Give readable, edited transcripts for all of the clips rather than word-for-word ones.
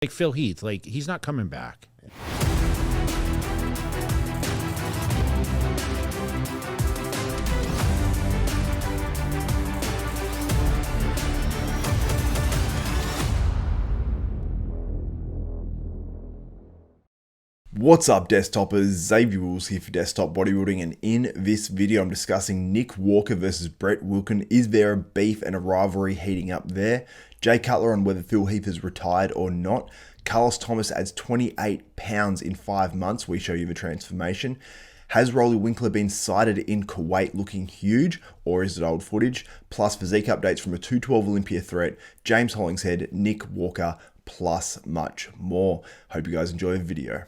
Like Phil Heath, like he's not coming back. What's up, Desktopers? Xavier Wills here for Desktop Bodybuilding, and in this video I'm discussing Nick Walker versus Brett Wilkin. Is there a beef and a rivalry heating up there? Jay Cutler on whether Phil Heath has retired or not. Carlos Thomas adds 28 pounds in 5 months. We show you the transformation. Has Roelly Winklaar been sighted in Kuwait looking huge, or is it old footage? Plus physique updates from a 212 Olympia threat, James Hollingshead, Nick Walker, plus much more. Hope you guys enjoy the video.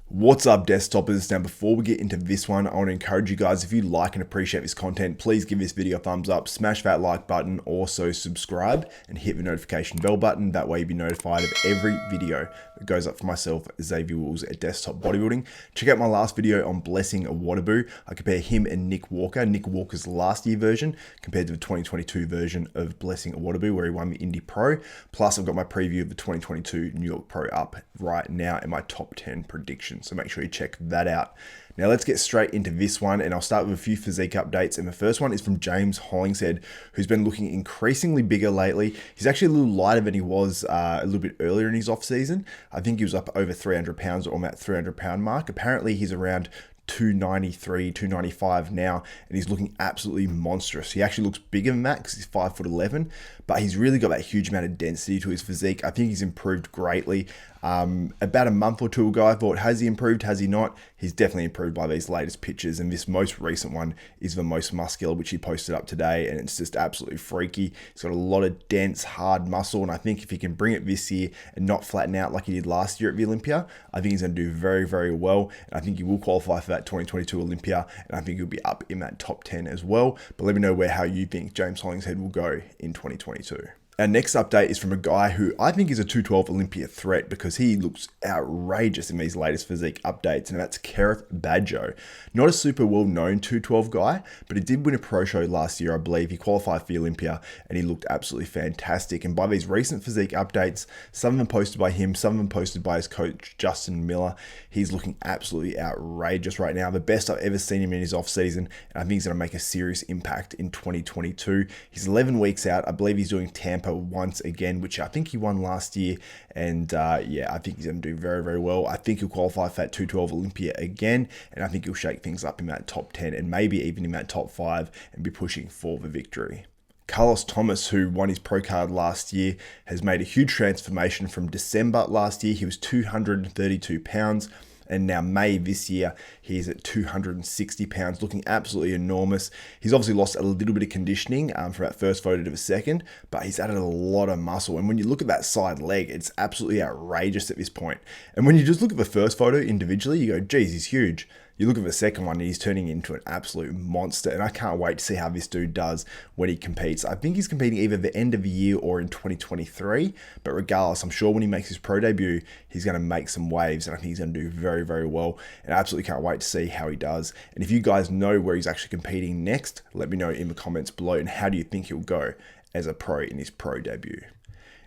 What's up, Desktopers? Now, before we get into this one, I want to encourage you guys, if you like and appreciate this content, please give this video a thumbs up, smash that like button, also subscribe and hit the notification bell button. That way you'll be notified of every video that goes up for myself, Xavier Wills at Desktop Bodybuilding. Check out my last video on Blessing Awardaboo. I compare him and Nick Walker. Nick Walker's last year version compared to the 2022 version of Blessing Awardaboo, where he won the Indy Pro. Plus, I've got my preview of the 2022 New York Pro up right now in my top 10 predictions. So make sure you check that out. Now let's get straight into this one, and I'll start with a few physique updates. And the first one is from James Hollingshead, who's been looking increasingly bigger lately. He's actually a little lighter than he was a little bit earlier in his off season. I think he was up over 300 pounds, or on that 300 pound mark. Apparently he's around 293, 295 now, and he's looking absolutely monstrous. He actually looks bigger than that because he's 5'11", but he's really got that huge amount of density to his physique. I think he's improved greatly. About a month or two ago, I thought, has he improved? Has he not? He's definitely improved by these latest pictures, and this most recent one is the most muscular, which he posted up today, and it's just absolutely freaky. He's got a lot of dense, hard muscle, and I think if he can bring it this year and not flatten out like he did last year at the Olympia, I think he's going to do very, very well, and I think he will qualify for that 2022 Olympia, and I think he'll be up in that top 10 as well. But let me know how you think James Hollingshead will go in 2022. Our next update is from a guy who I think is a 212 Olympia threat because he looks outrageous in these latest physique updates, and that's Kerrith Bajjo. Not a super well-known 212 guy, but he did win a pro show last year, I believe. He qualified for the Olympia, and he looked absolutely fantastic. And by these recent physique updates, some of them posted by him, some of them posted by his coach, Justin Miller, he's looking absolutely outrageous right now. The best I've ever seen him in his off-season, and I think he's going to make a serious impact in 2022. He's 11 weeks out. I believe he's doing Tampa once again, which I think he won last year, and yeah, I think he's going to do very, very well. I think he'll qualify for that 212 Olympia again, and I think he'll shake things up in that top 10 and maybe even in that top 5 and be pushing for the victory. Carlos Thomas, who won his pro card last year, has made a huge transformation from December last year. He was 232 pounds. And now May this year, he's at 260 pounds, looking absolutely enormous. He's obviously lost a little bit of conditioning from that first photo to the second, but he's added a lot of muscle. And when you look at that side leg, it's absolutely outrageous at this point. And when you just look at the first photo individually, you go, geez, he's huge. You look at the second one, and he's turning into an absolute monster, and I can't wait to see how this dude does when he competes. I think he's competing either the end of the year or in 2023, but regardless, I'm sure when he makes his pro debut, he's going to make some waves, and I think he's going to do very, very well, and I absolutely can't wait to see how he does. And if you guys know where he's actually competing next, let me know in the comments below, and how do you think he'll go as a pro in his pro debut.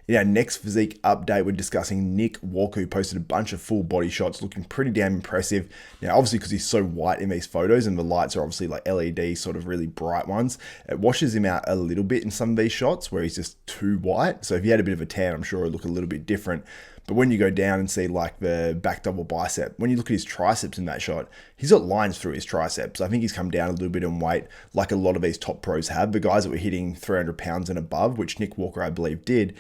In our next physique update, we're discussing Nick Walker, who posted a bunch of full body shots looking pretty damn impressive. Now, obviously, because he's so white in these photos and the lights are obviously like LED, sort of really bright ones, it washes him out a little bit in some of these shots where he's just too white. So if he had a bit of a tan, I'm sure it'd look a little bit different. But when you go down and see like the back double bicep, when you look at his triceps in that shot, he's got lines through his triceps. I think he's come down a little bit in weight like a lot of these top pros have. The guys that were hitting 300 pounds and above, which Nick Walker, I believe, did,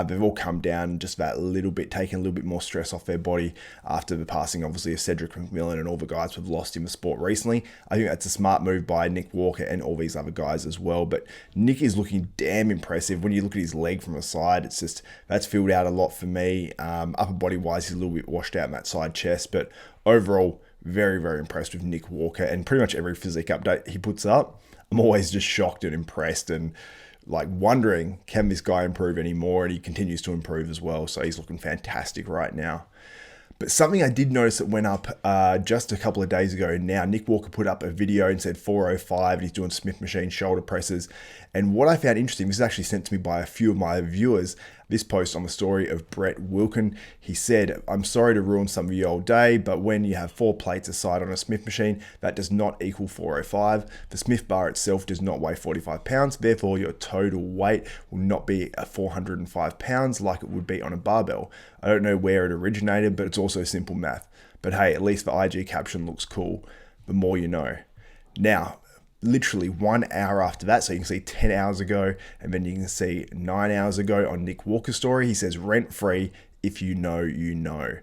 they've all come down just that little bit, taking a little bit more stress off their body after the passing, obviously, of Cedric McMillan and all the guys we've lost in the sport recently. I think that's a smart move by Nick Walker and all these other guys as well. But Nick is looking damn impressive. When you look at his leg from the side, it's just, that's filled out a lot for me. Upper body wise, he's a little bit washed out in that side chest, but overall, very, very impressed with Nick Walker, and pretty much every physique update he puts up, I'm always just shocked and impressed, and like wondering, can this guy improve anymore? And he continues to improve as well. So he's looking fantastic right now. But something I did notice that went up just a couple of days ago now, Nick Walker put up a video and said 405, and he's doing Smith machine shoulder presses. And what I found interesting, this was actually sent to me by a few of my viewers, this post on the story of Brett Wilkin. He said, I'm sorry to ruin some of your old day, but when you have 4 plates aside on a Smith machine, that does not equal 405. The Smith bar itself does not weigh 45 pounds, therefore your total weight will not be 405 pounds like it would be on a barbell. I don't know where it originated, but it's also simple math. But hey, at least the IG caption looks cool. The more you know. Now, literally 1 hour after that, so you can see 10 hours ago, and then you can see 9 hours ago on Nick Walker's story, he says rent free, if you know, you know.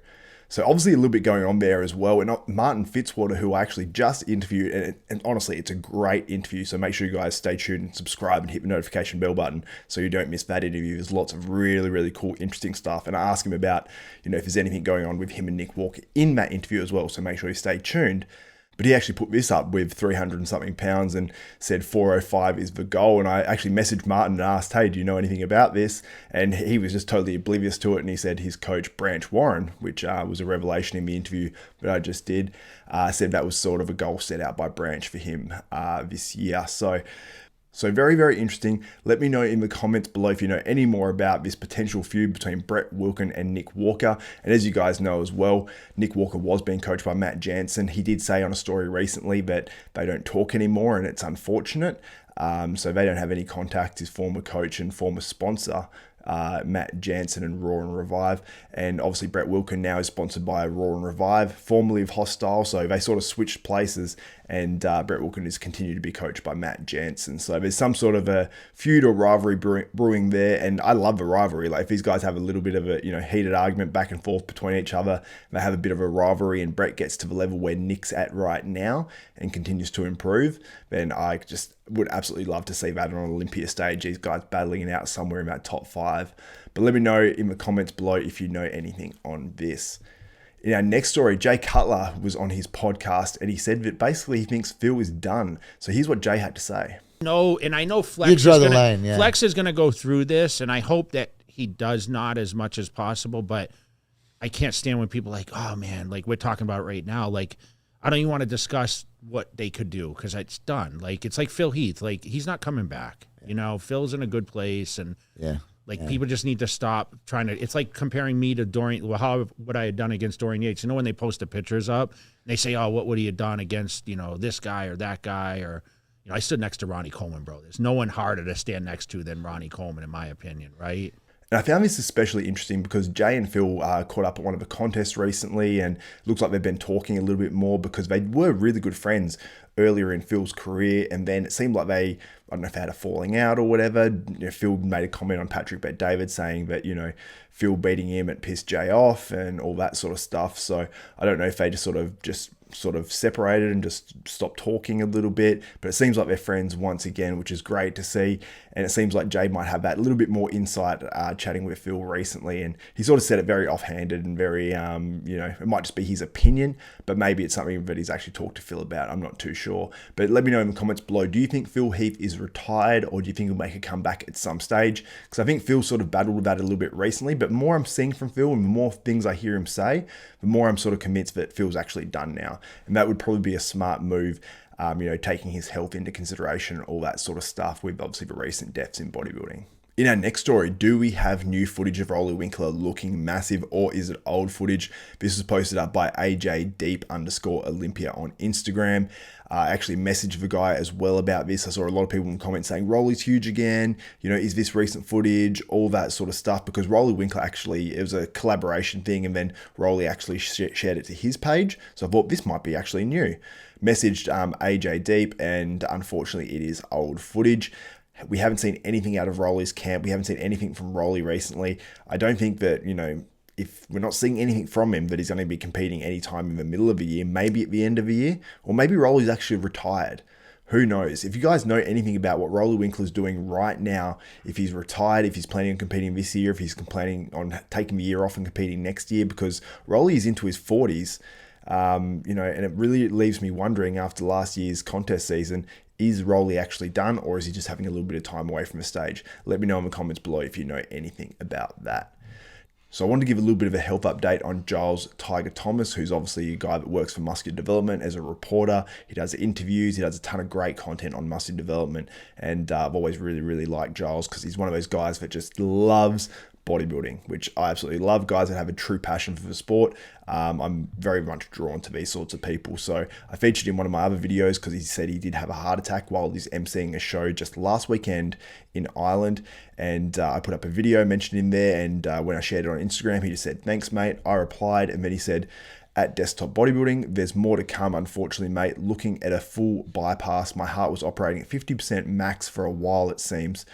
So obviously a little bit going on there as well. And Martin Fitzwater, who I actually just interviewed, and honestly, it's a great interview. So make sure you guys stay tuned and subscribe and hit the notification bell button so you don't miss that interview. There's lots of really, really cool, interesting stuff. And I ask him about, if there's anything going on with him and Nick Walker in that interview as well. So make sure you stay tuned. But he actually put this up with 300 and something pounds and said 405 is the goal. And I actually messaged Martin and asked, hey, do you know anything about this? And he was just totally oblivious to it. And he said his coach, Branch Warren, which was a revelation in the interview that I just did, said that was sort of a goal set out by Branch for him this year. So very, very interesting. Let me know in the comments below if you know any more about this potential feud between Brett Wilkin and Nick Walker. And as you guys know as well, Nick Walker was being coached by Matt Jansen. He did say on a story recently that they don't talk anymore, and it's unfortunate. So they don't have any contact, his former coach and former sponsor, Matt Jansen and Raw and Revive. And obviously Brett Wilkin now is sponsored by Raw and Revive, formerly of Hostile. So they sort of switched places, and Brett Wilkin is continued to be coached by Matt Jansen. So there's some sort of a feud or rivalry brewing there. And I love the rivalry. Like if these guys have a little bit of a, heated argument back and forth between each other, they have a bit of a rivalry, and Brett gets to the level where Nick's at right now and continues to improve, then I just would absolutely love to see that on an Olympia stage, these guys battling it out somewhere in that top 5. But let me know in the comments below if you know anything on this. In our next story, Jay Cutler was on his podcast, and he said that basically he thinks Phil is done. So here's what Jay had to say. No, and I know Flex is going to go through this, and I hope that he does not as much as possible, but I can't stand when people are like, oh man, like we're talking about right now, like I don't even want to discuss what they could do because it's done. Like it's like Phil Heath, like he's not coming back. Phil's in a good place, and people just need to stop trying to. It's like comparing me to Dorian. Well, what I had done against Dorian Yates. When they post the pictures up, they say, "Oh, what would he have done against this guy or that guy?" Or I stood next to Ronnie Coleman, bro. There's no one harder to stand next to than Ronnie Coleman, in my opinion, right? And I found this especially interesting because Jay and Phil caught up at one of the contests recently, and looks like they've been talking a little bit more because they were really good friends earlier in Phil's career, and then it seemed like I don't know if they had a falling out or whatever. Phil made a comment on Patrick Bet-David saying that, Phil beating him, it pissed Jay off and all that sort of stuff. So I don't know if they just sort of separated and just stopped talking a little bit, but it seems like they're friends once again, which is great to see. And it seems like Jay might have that little bit more insight chatting with Phil recently, and he sort of said it very offhanded and very it might just be his opinion, but maybe it's something that he's actually talked to Phil about. I'm not too sure, but let me know in the comments below, do you think Phil Heath is retired, or do you think he'll make a comeback at some stage? Because I think Phil sort of battled with that a little bit recently, but the more I'm seeing from Phil and the more things I hear him say, the more I'm sort of convinced that Phil's actually done now. And that would probably be a smart move, taking his health into consideration, all that sort of stuff with obviously the recent deaths in bodybuilding. In our next story, do we have new footage of Roelly Winklaar looking massive, or is it old footage? This was posted up by AJ_Olympia on Instagram. I actually messaged the guy as well about this. I saw a lot of people in the comments saying, Roelly's huge again. Is this recent footage? All that sort of stuff. Because Roelly Winklaar actually, it was a collaboration thing, and then Roelly actually shared it to his page. So I thought this might be actually new. Messaged AJ Deep, and unfortunately it is old footage. We haven't seen anything out of Roelly's camp. We haven't seen anything from Roelly recently. I don't think that, if we're not seeing anything from him, that he's going to be competing anytime in the middle of the year, maybe at the end of the year, or maybe Roelly's actually retired. Who knows? If you guys know anything about what Roelly Winklaar is doing right now, if he's retired, if he's planning on competing this year, if he's planning on taking the year off and competing next year, because Roelly is into his 40s, and it really leaves me wondering after last year's contest season, Is Roelly actually done, or is he just having a little bit of time away from the stage? Let me know in the comments below if you know anything about that. So I wanted to give a little bit of a health update on Giles Tiger Thomas, who's obviously a guy that works for Muscular Development as a reporter. He does interviews, he does a ton of great content on muscular development, and I've always really liked Giles because he's one of those guys that just loves bodybuilding, which I absolutely love. Guys that have a true passion for the sport. I'm very much drawn to these sorts of people. So I featured in one of my other videos because he said he did have a heart attack while he's emceeing a show just last weekend in Ireland. And I put up a video mentioned in there. And when I shared it on Instagram, he just said, "Thanks, mate." I replied, and then he said, "At Desktop Bodybuilding, there's more to come, unfortunately, mate. Looking at a full bypass. My heart was operating at 50% max for a while, it seems.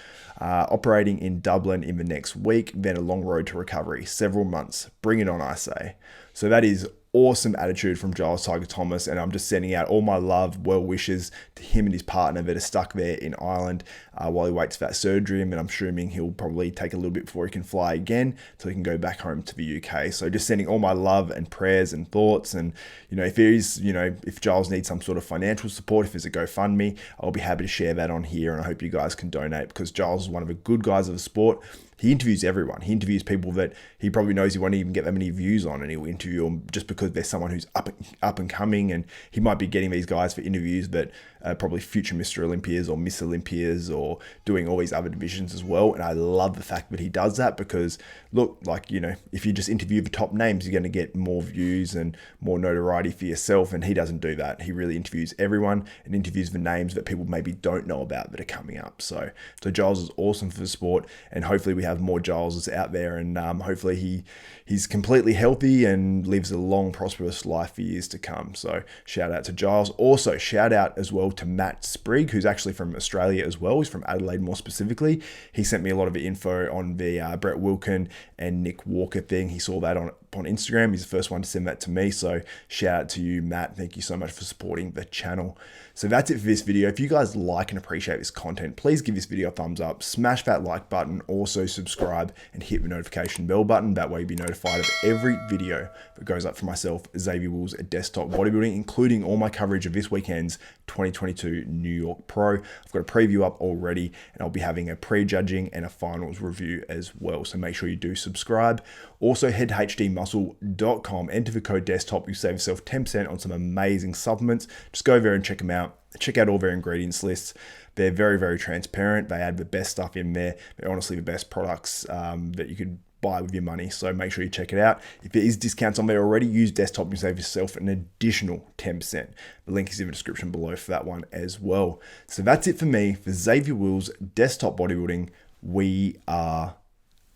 Operating in Dublin in the next week, then a long road to recovery. Several months. Bring it on, I say." So that is awesome attitude from Giles Tiger Thomas, and I'm just sending out all my love, well wishes to him and his partner that are stuck there in Ireland while he waits for that surgery. And I'm assuming he'll probably take a little bit before he can fly again, so he can go back home to the UK. So just sending all my love and prayers and thoughts. And if Giles needs some sort of financial support, if there's a GoFundMe, I'll be happy to share that on here, and I hope you guys can donate, because Giles is one of the good guys of the sport. He interviews everyone. He interviews people that he probably knows he won't even get that many views on, and he'll interview them just because they're someone who's up and coming, and he might be getting these guys for interviews that are probably future Mr. Olympias or Miss Olympias or doing all these other divisions as well. And I love the fact that he does that, because look, if you just interview the top names, you're going to get more views and more notoriety for yourself, and he doesn't do that. He really interviews everyone and interviews the names that people maybe don't know about that are coming up. So Giles is awesome for the sport, and hopefully we have more Gileses out there, and hopefully he's completely healthy and lives a long, prosperous life for years to come. So shout out to Giles. Also, shout out as well to Matt Sprigg, who's actually from Australia as well. He's from Adelaide more specifically. He sent me a lot of the info on the Brett Wilkin and Nick Walker thing. He saw that on Instagram. He's the first one to send that to me. So shout out to you, Matt. Thank you so much for supporting the channel. So that's it for this video. If you guys like and appreciate this content, please give this video a thumbs up, smash that like button, also subscribe and hit the notification bell button. That way you'll be notified of every video that goes up for myself, Xavier Wills at Desktop Bodybuilding, including all my coverage of this weekend's 2022 New York Pro. I've got a preview up already, and I'll be having a pre-judging and a finals review as well. So make sure you do subscribe. Also, head to hdmuscle.com, enter the code DESKTOP, you save yourself 10% on some amazing supplements. Just go there and check them out. Check out all their ingredients lists. They're very transparent. They add the best stuff in there. They're honestly the best products that you could buy with your money. So make sure you check it out. If there is discounts on there already, use Desktop and save yourself an additional 10%. The link is in the description below for that one as well. So that's it for me. For Xavier Wills, Desktop Bodybuilding, we are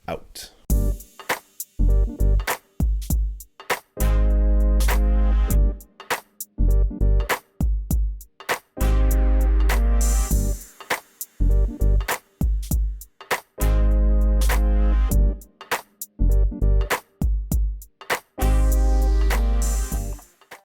out.